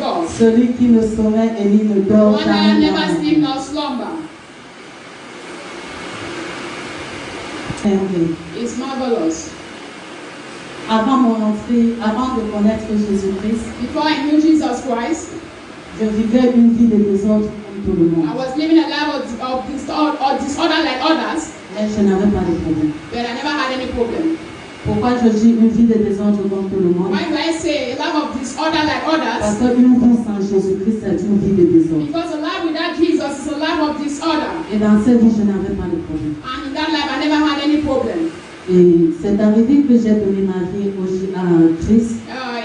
God. Celui qui ne sommeille et ni ne dort One that jamais. never sleep nor slumber. It's marvelous. Avant mon entrée, avant de connaître Jésus-Christ, Before I knew Jesus Christ, je vivais une vie de désordre comme tout le monde. I was living a life of disorder like others, Mais je n'avais pas de problème. but I never had any problem. Pourquoi je dis une vie de désordre comme tout le monde? Why do I say a life of disorder like Parce others? qu'une vie sans Jésus-Christ, c'est une vie de désordre. Because a life without Jesus is a life of disorder. Et dans cette vie, je n'avais pas de problème. And in that life, I never had any problem. Et c'est arrivé que j'ai donné ma vie à Christ.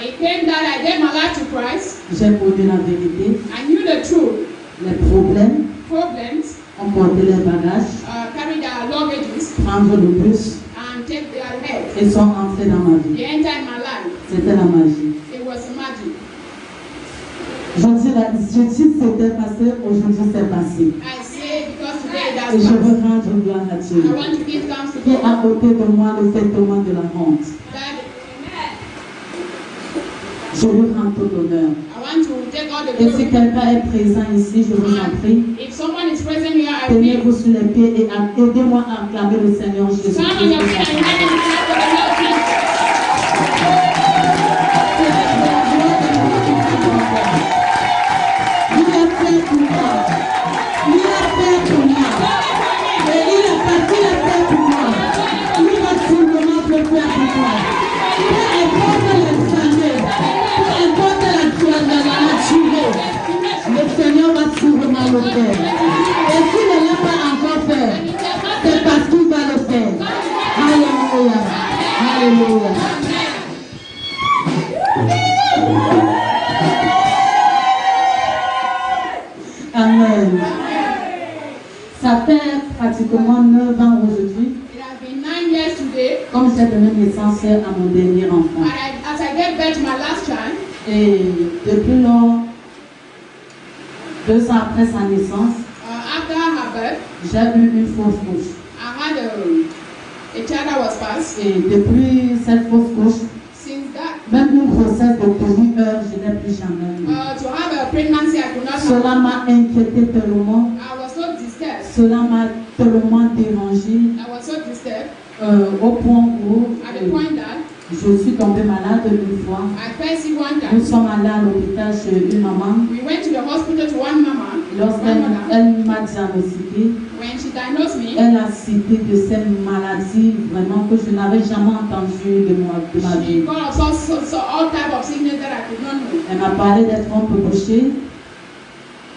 It came that I gave my life to Christ. J'ai connu la vérité. I knew the truth. Les problèmes, Problems, on portait les bagages, carry their luggages, prendre le bus and take their head. et sont entrés dans ma vie. They entered my life. C'était la magie. It was magic. Je dis c'était passé, aujourd'hui c'est passé. I say because today Et that's je veux passed. rendre gloire à Dieu. I want to give thanks to Qui a God. ôté de moi le vêtement de la honte. That Je lui rends tout l'honneur. I want to take all the Et si glory. quelqu'un est présent ici, je vous en prie, If someone is present here, I tenez-vous will. sur les pieds et aidez-moi à acclamer le Seigneur Jésus-Christ. Stand on your feet and let him clap for the Lord Jesus. Il a fait pour moi. Il a fait pour moi. Et il a fait pour moi. Il va sûrement le faire pour moi. Peu importe les années, peu importe la durée, le Seigneur va sûrement le faire. Et s'il ne l'a pas encore fait, c'est parce qu'il va le faire. Alléluia. Alléluia. Amen. Ça fait pratiquement 9 ans aujourd'hui, It has been 9 years today. comme j'ai donné naissance à mon dernier enfant. As I gave birth to my last child, Et depuis lors, 2 ans après sa naissance, after her birth, j'ai eu une fausse couche. I had a child that was passed. Et depuis cette fausse couche, Since that, même une grossesse de 8 heures, je n'ai plus jamais eu. to have a pregnancy, I could not have. Cela m'a inquiété tellement, I was so disturbed. cela m'a tellement dérangé I was so disturbed au point où at the point that je suis tombée malade une fois. I fell sick one Nous time. sommes allés à l'hôpital chez une maman. We went to the hospital to one mama. Lorsqu'elle One mother. elle m'a diagnostiqué, When she diagnosed me, elle a cité de ces maladies vraiment que je n'avais jamais entendues de ma she vie. called up all type of sickness that I could not know. Elle m'a parlé des trompes bouchées.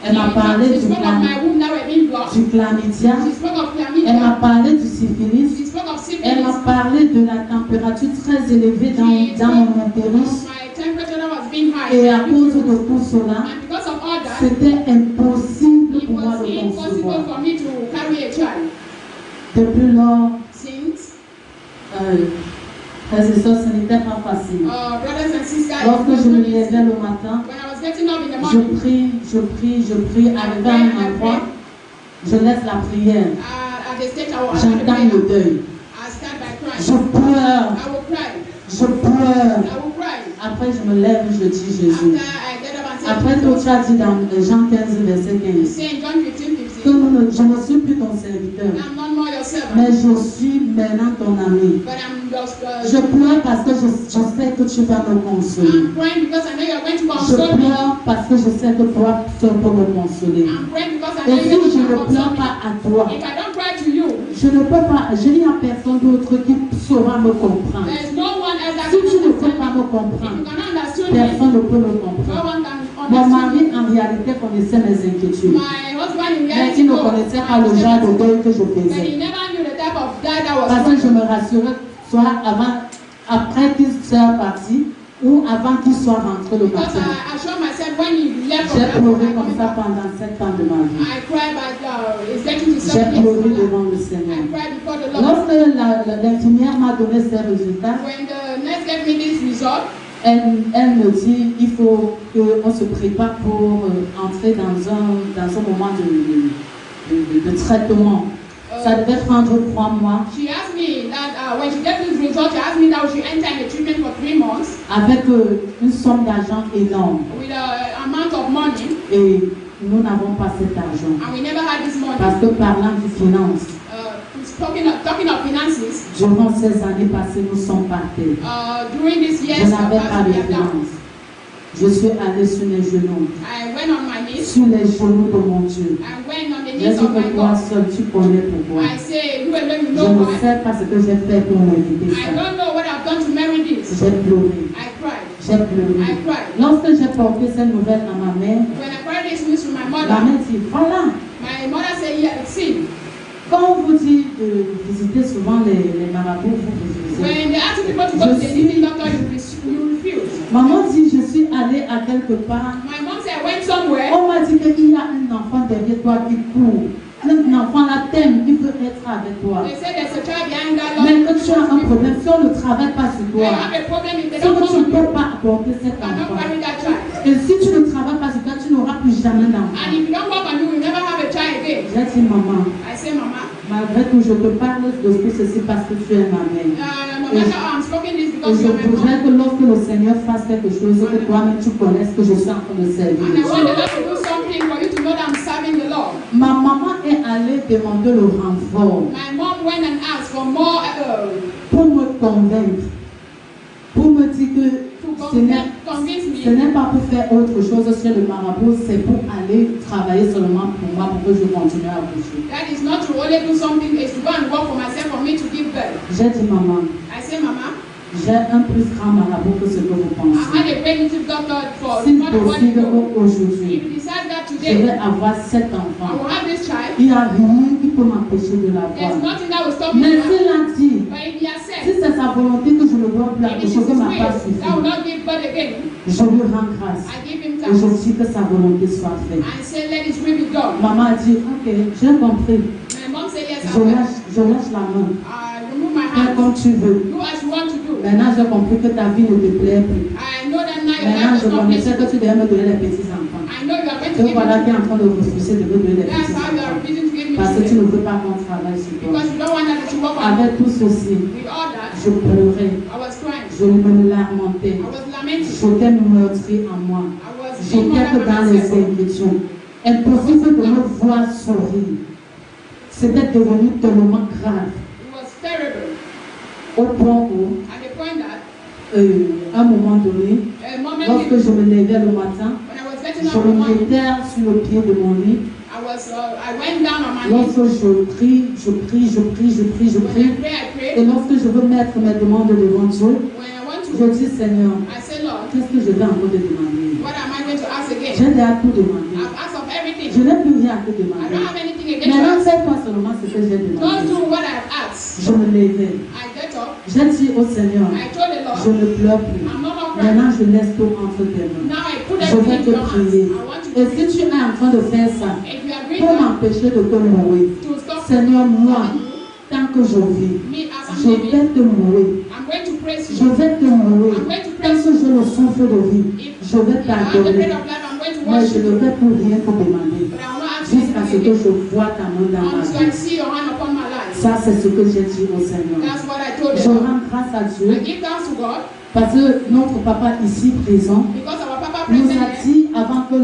Elle m'a parlé She spoke of my womb that were being blocked. du chlamydia. She spoke of Elle m'a chlamydia. parlé du syphilis. She spoke of Elle m'a syphilis. parlé de la température très élevée dans mon utérus. My temperature that was being high. Et à cause de tout cela, And because of all that, c'était impossible it pour moi was de impossible concevoir. for me to carry a child. Depuis lors, Since, frères et sœurs, ce n'était pas facile. brothers and sisters, it Lorsque was je me not easy. levais le matin, When I was getting up in the je morning, prie, arrivé à un endroit, je laisse la prière, at the stage I was j'entends le deuil, I start by je crying. pleure, I will cry. je pleure. I will cry. Après, je me lève, je dis After Jésus. I get up and say, Après, tout tu as dit dans Jean 15, verset you 15, say in John 15, que 15, je ne suis plus ton serviteur, I'm not more your servant, mais je suis maintenant ton ami. but I'm just, Je pleure parce que je sais que tu vas me consoler. I'm praying because I know you're going to Je console me. pleure parce que je sais que toi seul peux me consoler. I'm praying because I Et know si you're je ne going to pleure console me. pas à toi, If I don't cry to you, je ne peux pas, je n'y a personne d'autre qui saura me comprendre. there's no one else that Si tu ne can peux pas understand me. me If comprendre, you cannot understand me, personne ne peut me no comprendre. one can Mon understand mari, me. en réalité, connaissait mes inquiétudes, My husband in mais reality il ne knows connaissait pas le genre de deuil que je but he faisais. never knew the type of guy that was Parce que je going. me rassurais, soit après qu'il soit parti, ou avant qu'il soit rentré le Because matin. I assure myself when he left from J'ai that pleuré I comme ça pendant 7 ans de ma vie. I cried but it's getting to J'ai 7 pleuré years. devant le I Seigneur. cried before the Lord. Lorsque l'infirmière m'a donné ses résultats, When the nurse gave me this result, elle me dit il faut qu'on se prépare pour entrer dans un moment de traitement. Ça devait prendre 3 mois she asked me that when she gave this result, she asked me that she enter in the treatment for 3 months avec une somme d'argent énorme. with an amount Et nous n'avons pas cet argent. And we never had this money. Parce que parlant de finance, Talking of finances, durant ces années passées, nous sommes partis. during this Je years n'avais pas de we have done. finances. Je suis allé sur mes genoux, I went on my knees. sur les genoux de mon Dieu. I went on the J'ai knees dit of my que toi God. seul, tu connais pourquoi. I say, you alone, you Je know ne why. sais pas ce que j'ai fait pour mériter I ça. don't know what I've done to merit this. J'ai pleuré. I cried. J'ai pleuré. I cried. Lorsque j'ai porté cette nouvelle à ma mère, When I cried this news to my la mother, mère dit, voilà, my mother said, yeah, see, quand on vous dit de visiter souvent les marabouts, vous refusez. when they ask people to go to the living doctor, you refuse. Maman dit, je suis allée à quelque part. My mom said, I went somewhere. On m'a dit qu'il y a un enfant derrière toi qui court. Un enfant là t'aime, il veut être avec toi. They said there's a child behind that Mais door. que tu as un problème, si on ne travaille pas sur They toi, have a problem if they si don't tu come ne to peux you, pas apporter cet cannot enfant, carry that child. et si tu ne travailles pas sur toi, tu n'auras plus jamais d'enfant. And if you don't work on you, you never have a child again. J'ai dit, maman, I say, Mama, malgré tout, je te parle de tout ceci parce que tu es ma mère. no matter how I'm speaking this Et because je you're my voudrais mom. que lorsque le Seigneur fasse quelque chose, que toi-même tu connaisses que je suis en train de servir And I Dieu. want the Lord to do something for you to know that I'm serving the Lord. Ma maman est allée demander le renfort My mom went and asked for more pour me convaincre, pour me dire que convince ce me. n'est pas pour faire autre chose sur le marabout, c'est pour aller travailler seulement pour moi, pour que je continue à bouger. That is not to only do something, it's to go and work for myself, for me to give birth. J'ai dit, maman, I say, Mama, j'ai un plus grand marabout que ce que vous I pensez. had a pregnancy doctor for Si not what you possible do. If aujourd'hui, you decide that je today, vais avoir 7 I enfants. will have this child. Il n'y a rien qui peut m'empêcher de l'avoir. There's nothing that will stop me. Mais now. s'il a dit, But if he has si said, c'est sa volonté que je ne dois plus if it is accoucher, his que ma will, part that will suffit, not give birth again, je lui rends grâce. I give him Et thanks. je dis que sa volonté soit faite. I say, let his will be done. Maman a dit, ok, j'ai compris. My mom said, yes, I Je will. lâche la main. Remove my Fais hand. comme tu veux. Do as you want to do. Maintenant, j'ai compris que ta vie ne te plaît plus. I know that now your Maintenant, life je is not connaissais pleasant. que tu devais me donner les petits enfants. I know you are going to Et give voilà me. qui est en train de refuser de me donner les That's petits how you are enfants. refusing to give me Parce que tu children. ne veux pas qu'on travaille sur toi. Because you don't want that to work on. Avec tout ceci, With all that, je pleurais. I was crying. Je me lamentais. I was lamenting. J'étais meurtri en moi. I was J'étais being que dans les inquiétudes. Impossible de me voir sourire. C'était devenu tellement grave. It was terrible. Au point où, At the point that, à un moment donné, a moment lorsque je me levais le matin, when I was getting up je in the me morning, mettais sur le pied de mon lit. I went down on my knees. Lorsque je prie, je prie, je prie, je prie, je When prie. I pray, Et lorsque je veux mettre mes demandes devant Dieu, when I want to, je dis, Seigneur, I say, Lord, qu'est-ce que je vais encore te demander? what am I going to ask again? J'ai déjà tout demandé. I've asked of Je everything. n'ai plus rien à te I demander. don't have anything against Maintenant, you. fais-toi seulement ce que j'ai Don't demandé. do what I've asked. Je me levais. I get up. J'ai dit au Seigneur, I told the je Lord, ne pleure plus. I'm not more crying. Maintenant, je laisse tout entre tes mains. Now I put Je vais everything in te your hands. prier. I want Et to si tu es en train de faire ça, if you agree pour to m'empêcher de te mourir, stop Seigneur, moi, tant que je vis, me as I'm je living, vais te mourir. I'm going to praise Je you. vais te mourir. Tant que j'ai le souffle de vie, je vais If I have the bread t'adorer. of life, I'm going to Mais je worship ne you. vais plus rien te demander. But I will not ask you Jusqu'à ce que anything again. je vois ta main dans ma Until I vie. see your hand upon my life. Ça, c'est ce que j'ai dit au Seigneur. That's what I told Je you. rends grâce à I Dieu give thanks to God parce que notre papa ici présent because our Papa nous present a here. dit avant que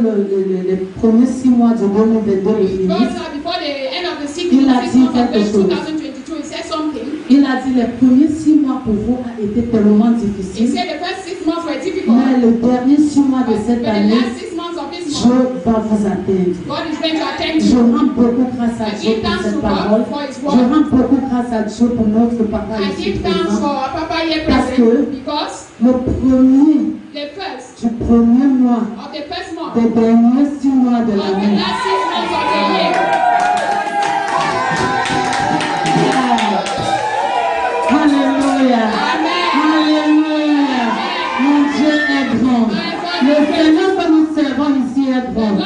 les premiers 6 mois du 2022 Because finissent, before the end of the Il a 6 dit months of quelque chose. 2022, he said something. il a dit les premiers 6 mois pour vous a été tellement He difficile, said the first 6 months were difficult. mais les derniers 6 mois de But cette the année, last 6 months of this Dieu month, va vous atteindre. God is going to attend Je you. rends beaucoup grâce à I Dieu give pour thanks to cette God parole. for His Je word. rends beaucoup grâce à Dieu pour notre papa I ici give thanks présent. for our Papa here Parce present que because le premier the first du premier mois, of the first month des derniers 6 mois de of the l'année, last 6 months of the year. Alléluia. Alléluia. Mon Dieu est grand. Le Seigneur que nous servons ici est grand.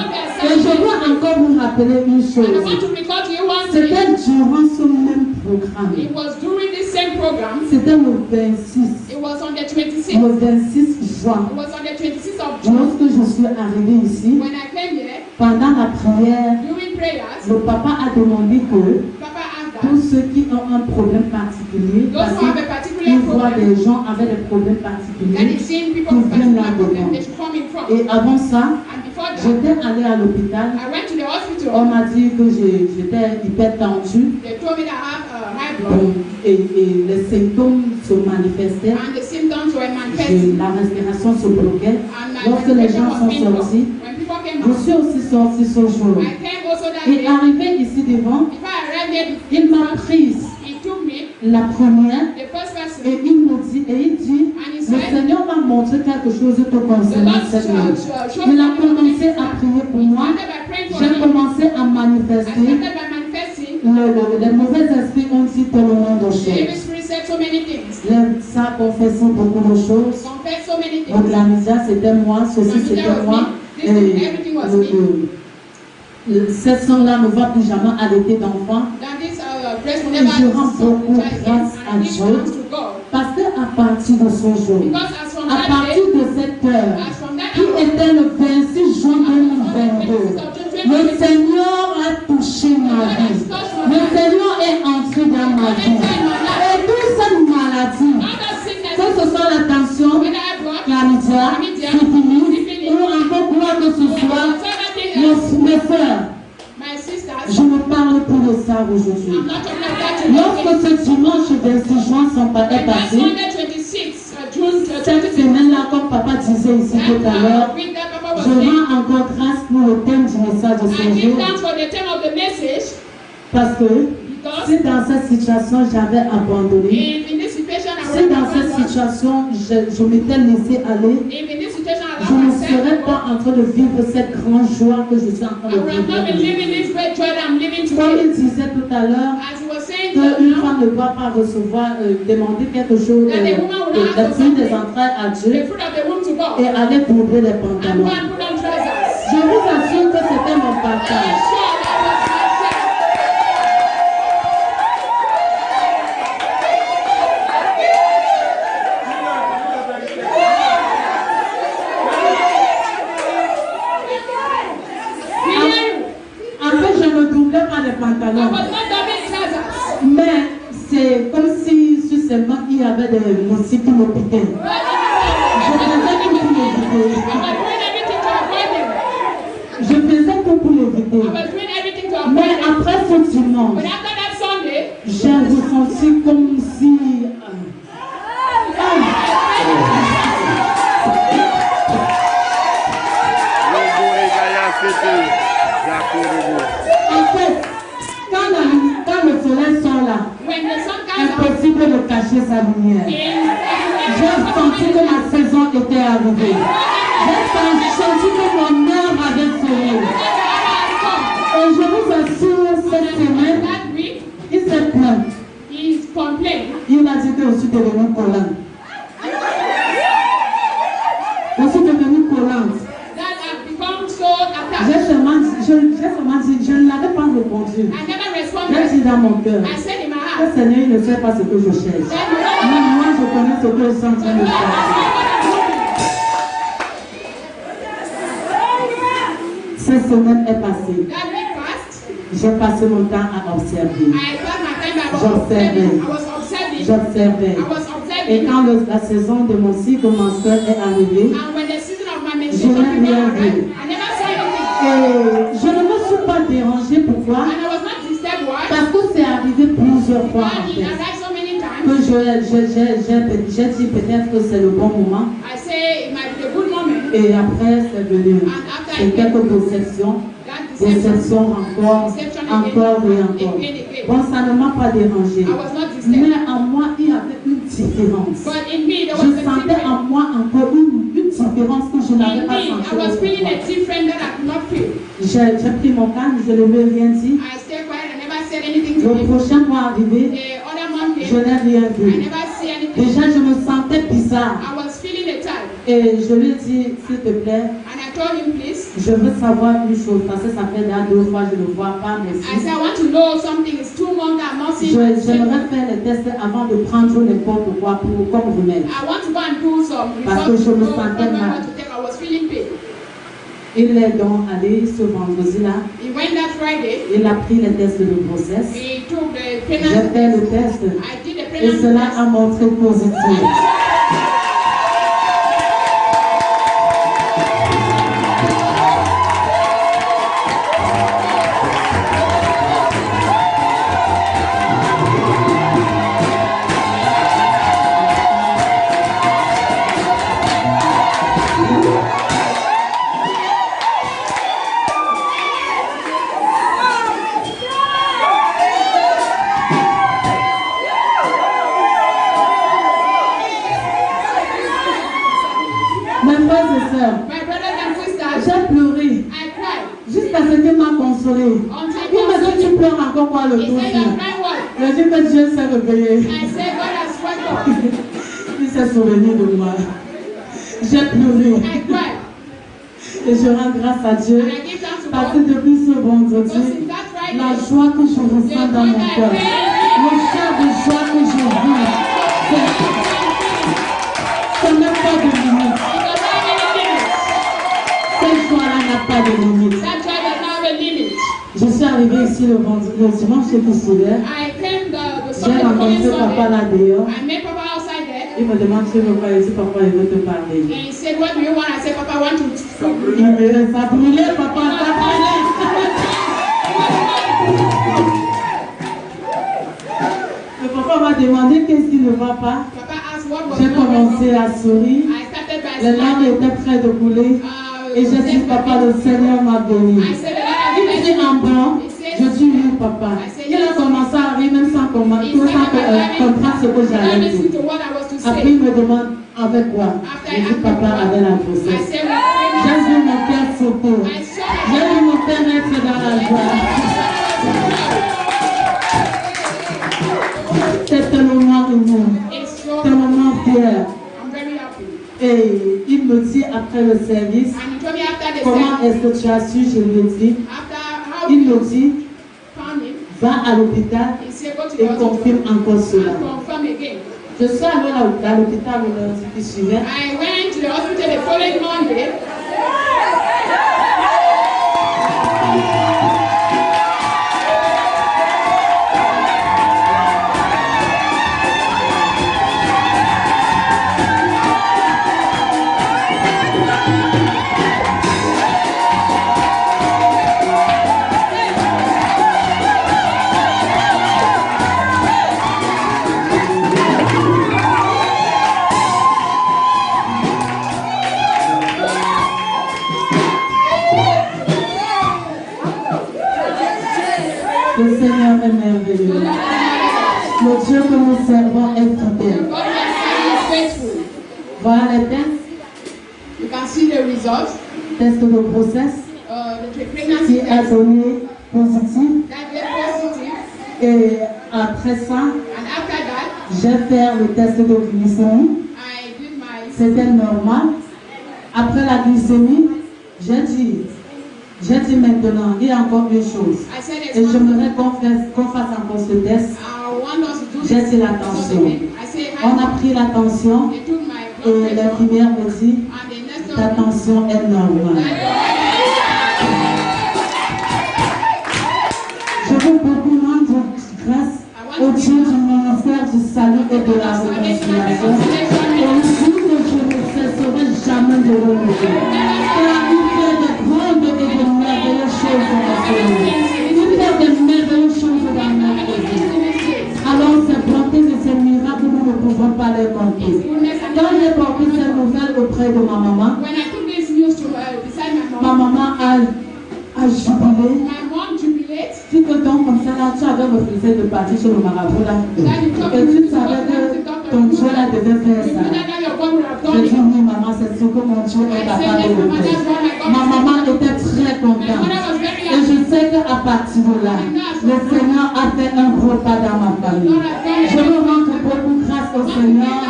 Et je dois encore vous rappeler une And I chose. want to recall to you one C'était thing. durant ce même programme. It was during this same program. C'était le 26. It was on the 26th. Le 26 juin. It was on the 26th of June. Lorsque je suis arrivée ici, When I came here, pendant la prière, during prayers, le papa a demandé que Papa asked tous that ceux qui ont un problème particulier, those parce who have a qu'il particular voit problem, des gens avec des problèmes that particuliers, is seeing people with particular problem, they should come in front. et avant ça, And before further. J'étais allée à l'hôpital. I went to the hospital. On m'a dit que j'étais hyper tendue. They told me that I have high blood. Et les symptômes se manifestaient. And the symptoms were Et manifesting. la respiration se bloquait. And my Lorsque les respiration gens was sont painful. sortis, When people came je out, suis aussi sortie ce jour. I came also that Et day. arrivé ici devant, Before I arrived there, il m'a prise he took me, la première the first person, et il me dit, le Seigneur m'a montré quelque chose te the concernant Lord cette nuit. showed Il me a commencé à prier pour moi. started by praying for J'ai me. commencé à I manifester. started by manifesting. Les mauvais esprits ont dit tellement de The choses. Holy Spirit said so many things. Ça confessait beaucoup de choses. Confessed so many Donc things. la misère c'était moi, ceci c'était moi. Et cette sang-là ne va plus jamais arrêter d'enfant. That this breast will Et never je rends stop beaucoup child grâce again. à And give Dieu. thanks to God. Parce qu'à partir de ce jour, Because as from à that partir day, de cette heure, as from that qui hour, était le 26 juin 2022, le Seigneur a touché ma vie. Le Seigneur est entré dans ma vie. Et toute cette maladie, all that sickness, que ce soit la tension, whether I blood, chlamydia, syphilis, ou encore quoi que ce soit, mes frères, my sisters, je ne parle plus de ça aujourd'hui. I'm not talking about that today. Lorsque ce dimanche 26 juin est When last passé, Sunday 26, June cette 26, semaine-là, comme papa disait ici tout à l'heure, week that Papa was je saying, rends encore grâce pour le thème du message de I ce give jour, thanks for the time of the message parce que because si dans cette situation j'avais abandonné, if in this situation I si would dans have cette abandoned, situation je m'étais laissé aller, if in this situation I je allowed ne myself serais to pas go, en train de vivre cette grande joie que je suis en train I de would have not been vivre. living this great joy that I'm living Comme today. il disait tout à l'heure, As he was saying just qu'une now, femme ne doit pas recevoir, demander quelque chose, That the woman will la ask fruit for des something. entrailles à the Dieu fruit of the womb to God, et aller broder les and go pantalons. and put on trousers. Je vous assure que c'était mon I am partage. sure that was myself. We hear you. En fait, je ne doublais pas les I pantalons. was not dubbing trousers. Mais c'est comme si sur ces mains, il y avait des moustiques qui me piquaient. Je faisais tout pour l'éviter. Je faisais tout pour l'éviter. Mais après ce dimanche, But after that Sunday, j'ai ressenti comme si... En fait, quand le soleil sort là, when the sun comes out, impossible de cacher sa lumière. J'ai senti que ma saison était arrivée. J'ai senti que mon heure avait sonné. Et je vous assure, cette semaine, that week, il s'est plaint. he complained Il a dit que je suis devenue collante. Je suis devenue collante. that I've become so attached. J'ai seulement dit, je ne l'avais pas répondu. I never J'ai responded. dit dans mon cœur, I said in my le heart, Seigneur, il ne sait pas ce que je cherche. that you know Mais moi, je connais ce que je suis en train de what faire. I'm doing. Cette semaine est passée. That week passed. J'ai passé mon temps à observer. I spent my time, I was J'observais. observing. J'observais. I was Et observing. quand la saison de mon cycle menstruel est arrivée, And when the season of my Je menstruation n'ai began, rien vu. I never saw anything. je ne me suis pas dérangée. Pourquoi? And I was not disturbed. Why? Parce que c'est arrivé plusieurs fois en Because it fait. arrived so many Que times. j'ai dit peut-être que c'est le bon moment. I say it might be a good moment. Et après, c'est venu. C'est quelques déceptions. That deception. Déceptions encore, encore et encore. Bon, ça ne m'a pas dérangée. I was not disturbed. Mais en moi, il y avait une différence. But in me, there was Je a sentais difference. en moi encore une différence que je n'avais In pas me, I was sentie. feeling a different that I could not feel. J'ai pris mon calme, je ne lui ai rien dit. I stayed quiet. I never said anything to Le him. prochain mois arrivé, The other month je came. n'ai rien I vu. never see anything. Déjà, je me sentais bizarre. I was feeling a type. Et je lui ai dit, s'il te plaît, And I told him, please. je veux savoir une chose, parce que ça fait déjà 2 fois que je ne le vois pas, mais I si. said, I want to know something. It's 2 months that I'm not seeing. J'aimerais faire les tests avant de prendre n'importe quoi comme remède. I want to go and do some Parce que je me results. sentais mal. To take. I was feeling pain. Il est donc allé ce vendredi-là, He went that Friday. il a pris les tests de grossesse. He took the J'ai pregnancy fait le test. test I did the et pregnancy cela test. a montré positif. et sœurs, My brothers and sisters, j'ai pleuré I cried. jusqu'à ce qu'il m'a consolé. Il m'a dit, tu pleures encore quoi le He tout said, fil? you're crying what? Je dis que Dieu s'est réveillé. I said, God has woke up. Il s'est souvenu de moi. J'ai pleuré. I cried. Et je rends grâce à Dieu. And I give thanks to Parce God. que depuis ce Because vendredi, in that Friday, la joie que je ressens dans mon cœur, le chant de joie que je vis, ça n'a pas de limite. it does not have any limit. Cette joie-là n'a pas de limite. That joy does not have a limit. Je suis arrivée ici le dimanche qui souvient. I came the J'ai Sunday, rencontré papa là dehors. I met Papa outside there. Il me demande si je veux pas ici, papa, il veut te parler. And he said, what do you want? I said, Papa, I want to. Il me dit, ça brûlait, papa, ça brûlait. Le papa m'a demandé qu'est-ce qui ne va pas. Papa asked what was J'ai wrong. commencé à sourire. I started by Les larmes smiling. étaient près de couler. Et j'ai dit, papa, le Seigneur m'a béni. I said, the Lord has Il blessed dit en me. bas, je suis lui, papa. Il a commencé à rire même sans comprendre ce que I j'allais listened dire. to what I was to Après, say. il me demande avec quoi. After Je I dis, asked papa, him avec la what, I grossesse. said, J'ai vu mon père sauter. I saw J'ai vu mon père être dans la joie. C'est un moment ému, It's so, c'est un moment fier. I'm very happy. Et il me dit après le service, And he told me after the comment service, est-ce que tu as su? Je lui ai dit. after how Il me you dit, found him, va à l'hôpital he said, go to et the hospital confirme encore cela. and confirm again. Je suis allée à l'hôpital le lundi qui suivait. I went to the hospital the following Monday. Le Seigneur est merveilleux. Le Dieu que nous servons est fidèle. God is faithful. Voilà les tests. You can see the results. Test de grossesse The qui pregnancy a test donné positif. that gave positive. Et après ça, And after that, j'ai fait le test de glycémie. I did my. C'était normal. Après la glycémie, j'ai dit maintenant, il y a encore une chose. I said Et it's j'aimerais qu'on fasse encore ce test. I want us to do J'ai this. dit la tension. I said, On a pris la tension they took my et blood pressure l'infirmière me dit, and the next ta time tension est normale. Je veux beaucoup rendre grâce au Dieu du ministère du salut et de la réconciliation. Et le jour que je ne cesserai jamais de renouveler. Car il fait de grandes et de merveilleuses choses dans notre vie. Il fait de merveilleuses choses dans notre vie. Alors ces bontés et ces miracles, nous ne pouvons pas les compter. Quand j'ai porté ces nouvelles auprès de ma maman, when I took this news to beside ma my mom, maman a jubilé. my mom jubilated. Tu peux donc comme ça là, tu avais refusé de partir chez le marabout là. Et tu savais que ton Dieu là devait faire You ça. know that your God would have Je done dis it. oui maman, c'est sûr que mon Dieu est capable de le faire. Ma maman était très contente. Et je sais qu'à partir de là, le Seigneur a fait un gros pas dans ma famille. Je veux rendre beaucoup grâce au Seigneur.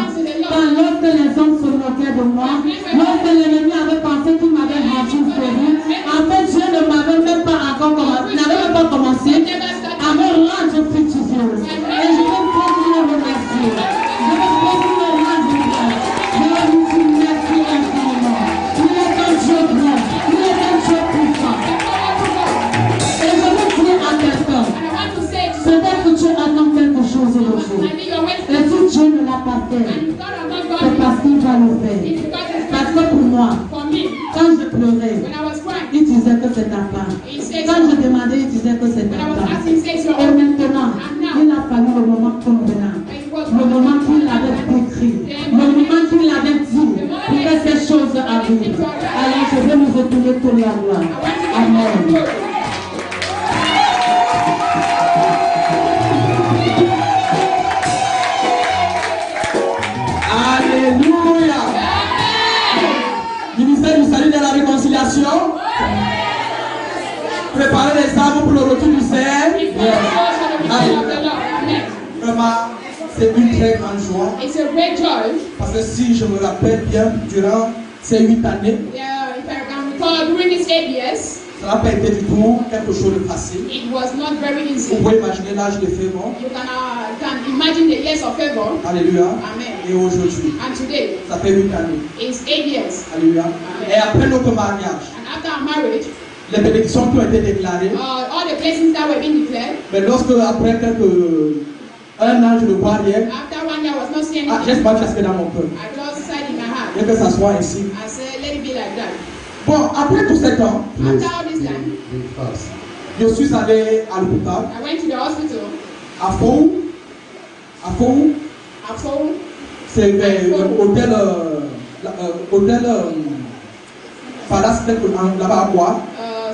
Quand lorsque les hommes se moquaient de moi, lorsque l'ennemi avait pensé qu'il m'avait rendu férieux, en fait Dieu ne m'avait même pas encore commencé, n'avait même pas commencé à me rendre fructueuse. Et je veux beaucoup le remercier. Je veux beaucoup le rendre grâce. Je veux lui dire merci infiniment. Il est un Dieu grand. Il est un Dieu puissant. Et je veux dire à quelqu'un, And I want to say to peut-être que tu attends quelque chose de Dieu. I need your Et witness. si Dieu ne l'a pas fait, And God has not c'est done parce qu'il va le faire. it. It's because it's Parce que pour moi, for me. quand je pleurais, When I was crying, il disait que c'est ta part. he said, Quand je demandais, il disait que c'est when ta I was part. asking, he says, your Et own. maintenant, il a fallu le moment convenable. It was Le moment qu'il avait décrit, le moment qu'il avait dit pour que ces choses arrivent. Alors je vais nous retourner toute la gloire. Amen. Alléluia. attention. Préparez les âmes pour le retour du Seigneur. Vraiment, c'est une très grande joie. It's a great joy. Parce que si je me rappelle bien, durant ces 8 années, Yeah, if I can recall, during these 8 years, ça n'a pas été du tout quelque chose de facile. it was not very easy. Vous pouvez imaginer l'âge de Févron. You can imagine the years of favor. Alléluia. Amen. Et aujourd'hui, And today, ça fait 8 années. it's 8 years. Alléluia. Et après notre mariage, And after our marriage, les bénédictions qui ont été déclarées. all the blessings that were being declared, Mais lorsque, après un an, je ne vois rien, after 1 year I was not seeing j'ai anything. pas jasper dans mon cœur. I just decided in my heart. Et que ça soit ainsi. I said, let it be like that. Bon, après tout ce temps, After all this time, je suis allé à l'hôpital, I went to the hospital. à Fou. I phoned C'est hôtel Palace, là-bas à quoi.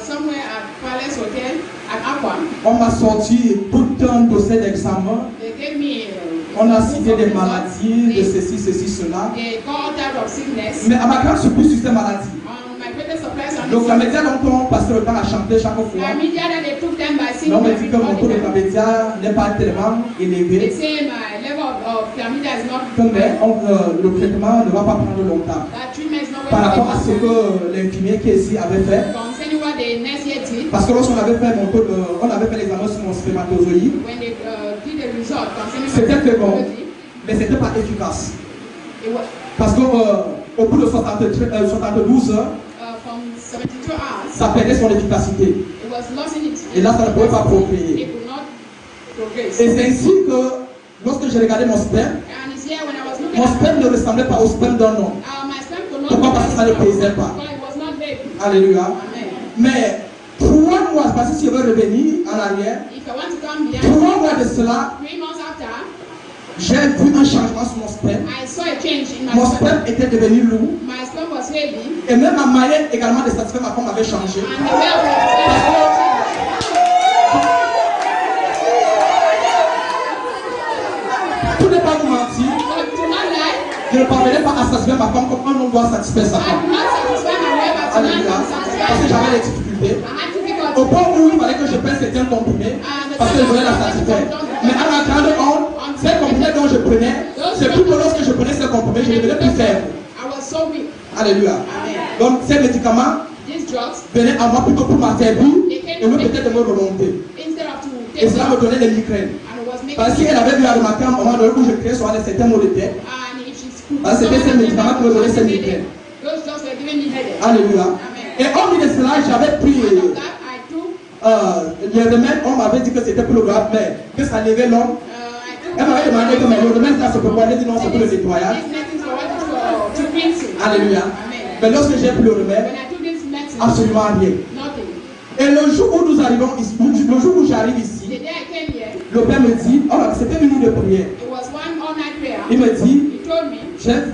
somewhere at Palace Hotel at Aqua. On m'a sorti tout un dossier d'examen. They gave me. On a cité des maladies, de ceci, cela. They got all type of sickness. Mais à ma grande surprise sur ces maladies. My greatest surprise on Donc this. la média longtemps passé le temps à chanter chaque fois. The media that they took them by Mais singing on me dit que mon taux de every time. média n'est pas tellement They élevé. say my level of chlamydia is not Que le traitement ne va pas prendre longtemps. that treatment is not Par rapport à ce well que l'infirmier qui est ici avait fait. concerning what the nurse here did Parce que lorsqu'on avait fait on avait fait l'examen sur mon spermatozoïde, when they did the result concerning c'était très bon, fertility. mais c'était pas efficace. It was Parce qu'au bout de 72 heures, from 72 hours. ça perdait son efficacité. It was lost in it. Et là, ça ne pouvait pas procréer. It could not progress. Et c'est ainsi que lorsque j'ai regardé mon sperme, And it's here when I was looking mon at sperme ne ressemblait pas au sperme d'un homme. my sperm could not Pourquoi? Parce que ça ne pesait pas. because it was not big. Alléluia. Amen. Mais 3 mois, parce que si je veux revenir en arrière, If I want to come here, 3 mois de cela, 3 months after, j'ai vu un changement sur mon sperme. I saw a change in my Mon sperm. sperme était devenu lourd. My sperm was heavy, Et même ma manière également de satisfaire ma femme avait changé. and the way of my Tout n'est pas vous mentir. but to not lie, Je ne parvenais pas à satisfaire ma femme comme un homme doit satisfaire sa I femme. could not satisfy my wife, but to Alléluia. not Parce que satisfy j'avais her. des difficultés. I had difficulty. Au point où il fallait que je prenne certains comprimés parce que je voulais la satisfaire. Mais à ma grande honte, ces comprimés dont je prenais, c'est plutôt lorsque je prenais ces comprimés, je devenais plus faible. I was so weak. Alléluia. Donc ces médicaments These drugs, venaient à moi plutôt pour m'affaiblir et non peut-être de me remonter. instead of to Et take cela me donnait des migraines. and it was making Parce qu'elle avait dû remarquer à un moment donné où je criais sur un certain mot de tête. and if she's Ah, c'était ces médicaments qui me donnaient ces migraines. those drugs were giving me headache. Alléluia. Et hormis de cela, j'avais pris Out of that, I took les remèdes. On m'avait dit que c'était pour le grave, mais que ça levait l'homme. I Elle m'avait demandé que mais le remède ça se peut pas. Elle dit non, c'est pour le nettoyage. these medicines for what is for to cleansing. Alléluia. Amen. Mais lorsque j'ai pris le remède, When I took this medicine, absolument rien. nothing. Et le jour où nous arrivons ici, le jour où j'arrive The ici, day I came here, le père me dit, oh, c'était une nuit de prière. it was one all-night prayer. Il me dit, He told me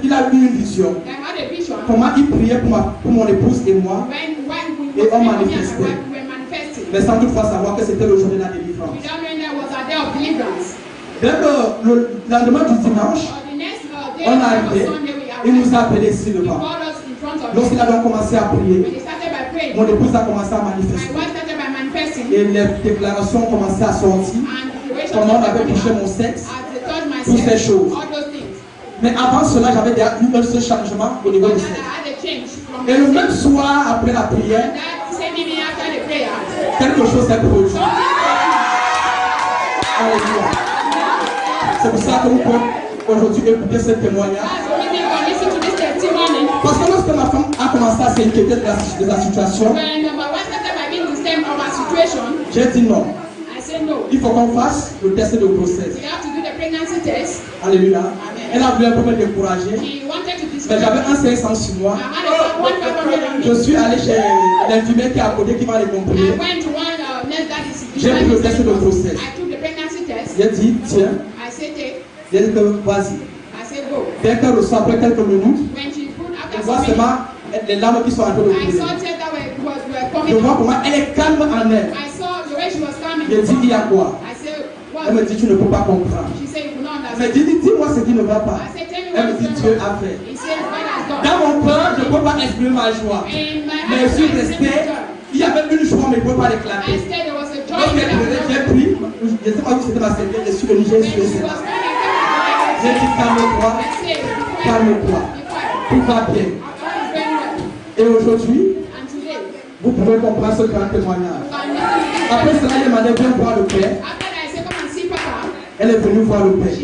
il a eu une vision. that I had a vision Comment il priait pour mon épouse et moi, when we Et on me and my manifestait. wife were manifesting. mais sans toutefois savoir que c'était le jour de la délivrance. Without knowing that was a day of deliverance. Dès que le lendemain du dimanche, Or the next day, on a on arrivé, Sunday, we il nous arrived. a appelés ici He devant. called us in front of Lorsqu'il him. a donc commencé à prier, When he started by praying, mon épouse a commencé à my manifester. wife started by manifesting. Et les déclarations ont commencé à sortir. And the way she Comment on started avait touché coming mon out, sexe. as they touched my Toutes ces sex, choses. all those things. Mais avant cela, j'avais déjà eu un seul changement au niveau But du then sexe. I had a change from Et le my même sex. soir, après la prière, That same evening after the prayer, quelque chose s'est produit. something Alléluia. C'est pour ça que vous pouvez aujourd'hui écouter ce témoignage. that's the reason we listen to this testimony. Parce que lorsque ma femme a commencé à s'inquiéter de la situation, When my wife started by being disturbed of our situation, j'ai dit non. I said no. Il faut qu'on fasse le test de grossesse. We have to do the pregnancy test. Alléluia. Amen. Elle a voulu un peu me décourager. She wanted to Mais discover. j'avais un 500 sur moi. I had a 1,500 Je suis allé chez l'infirmière qui est à côté qui m'a les I comprimés. went to one nurse that is J'ai pris le test de grossesse. I took the pregnancy test. J'ai dit, tiens, I said take. j'ai dit que vas-y. I said go. Dès qu'elle reçoit après quelques minutes, When she put je after vois some minutes, seulement les larmes qui sont en train de I couler. saw tears that were Je coming vois out. comment elle est calme en elle. I saw the way she was coming. Je dis, il y a quoi? I said Elle me what? dit, tu ne peux pas comprendre. She said you could not Elle me understand. dit, dis-moi ce qui ne va pas. I said tell me Elle what me dit, is Dieu going on. a fait. He said God has done. Dans mon peur, je ne peux pas exprimer ma joie. Mais je suis resté. Il y avait une joie, mais je ne peux pas l'éclater. Lorsque j'ai pris, je ne sais pas où c'était ma serviette, je suis venu, j'ai sué cela. J'ai dit calme-toi, calme-toi. Tout va bien. Et aujourd'hui, vous pouvez comprendre ce grand témoignage. Après cela, il m'a dit, viens voir le père. Elle est venue voir le père.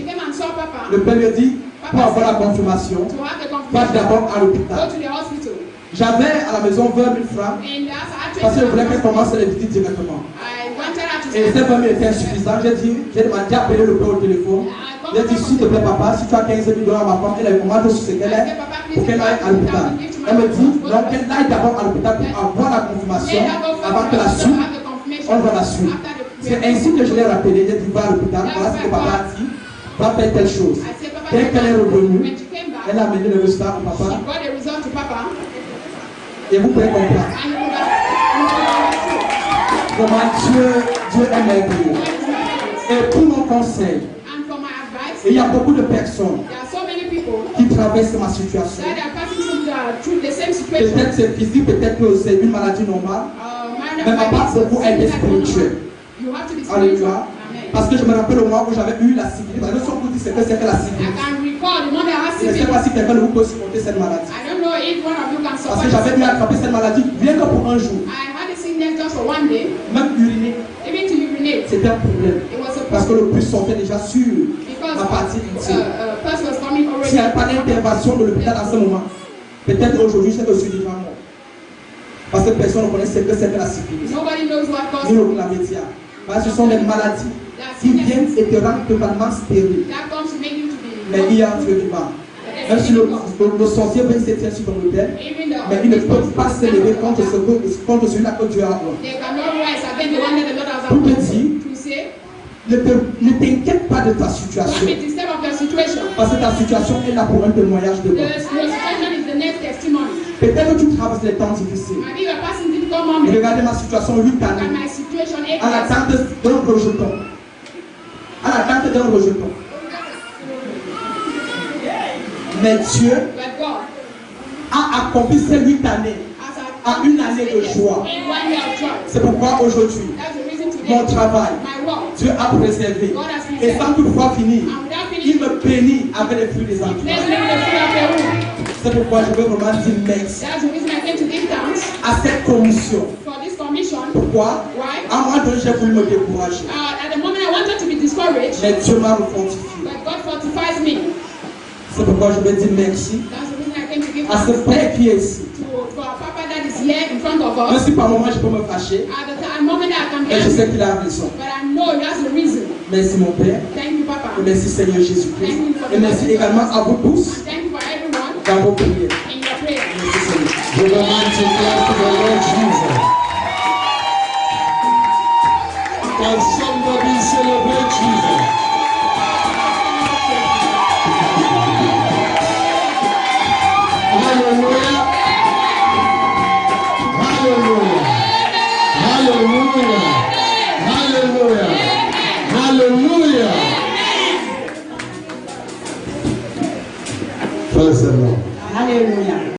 Le père lui a dit, pour avoir la confirmation, passe d'abord à l'hôpital. J'avais à la maison 20 000 francs parce que je voulais qu'elle commence les visites directement. Et ces 20 000 étaient insuffisants. J'ai demandé à appeler le père au téléphone. J'ai dit, s'il te plaît, papa, si tu as 15 000 $ à ma femme, elle commande sur ce qu'elle est pour qu'elle aille à l'hôpital. Elle me dit, donc qu'elle aille d'abord à l'hôpital pour avoir la confirmation avant que la suite, on va la suivre. C'est ainsi que je l'ai rappelé. J'ai dit, va à l'hôpital, voilà ce que papa a dit, va faire telle chose. Dès qu'elle est revenue, elle a amené le résultat au papa. Et vous pouvez comprendre comment Dieu est merveilleux. Et pour mon conseil, il y a beaucoup de personnes qui traversent ma situation. Peut-être c'est physique, peut-être que c'est une maladie normale, mais ma part beaucoup est spirituelle. Alléluia. Parce que je me rappelle au moment où j'avais eu la syphilis. Parce que si on vous dit c'est que la syphilis. Je ne sais pas si quelqu'un de vous peut supporter cette maladie. Parce que j'avais dû attraper cette maladie rien que pour un jour. Même uriner, c'était un problème. Parce que le pus sortait déjà sur ma partie intime. S'il n'y a pas d'intervention de l'hôpital à ce moment, peut-être aujourd'hui je suis déjà mort. Parce que personne ne connaît ce que c'est que la syphilis. Ni le chlamydia. Parce que ce sont des maladies qui viennent et te rendent totalement stérile. Mais il y a un Dieu vivant. Même si le sorcier vient se tirer sur ton hôtel, mais il ne peut pas s'élever contre celui-là que Dieu a donné. Pour te dire, ne t'inquiète pas de ta situation. Parce que ta situation est là pour un témoignage de Dieu. Peut-être que tu traverses les temps difficiles. Et regardez ma situation 8 années. À l'attente d'un rejeton. À l'attente d'un rejeton. Mais Dieu a accompli ces 8 années à une année de joie. C'est pourquoi aujourd'hui, mon travail, Dieu a préservé. Et sans toutefois finir, il me bénit avec les fruits des entrailles. C'est pourquoi je veux vraiment dire merci à cette commission. Pourquoi? À moi donné, j'ai voulu me décourager. Mais Dieu m'a refortifié. C'est pourquoi je veux dire merci à ce Père qui est ici. Même si par moment je peux me fâcher, mais je sais qu'il a raison. Merci mon Père. Et merci Seigneur Jésus-Christ. Et merci également à vous tous dans vos prières. Merci Seigneur. Je veux dire clap to the Lord Jesus. Can somebody celebrate Jesus? Hallelujah. Hallelujah. Hallelujah. Hallelujah. Hallelujah. Praise the Lord. Alléluia.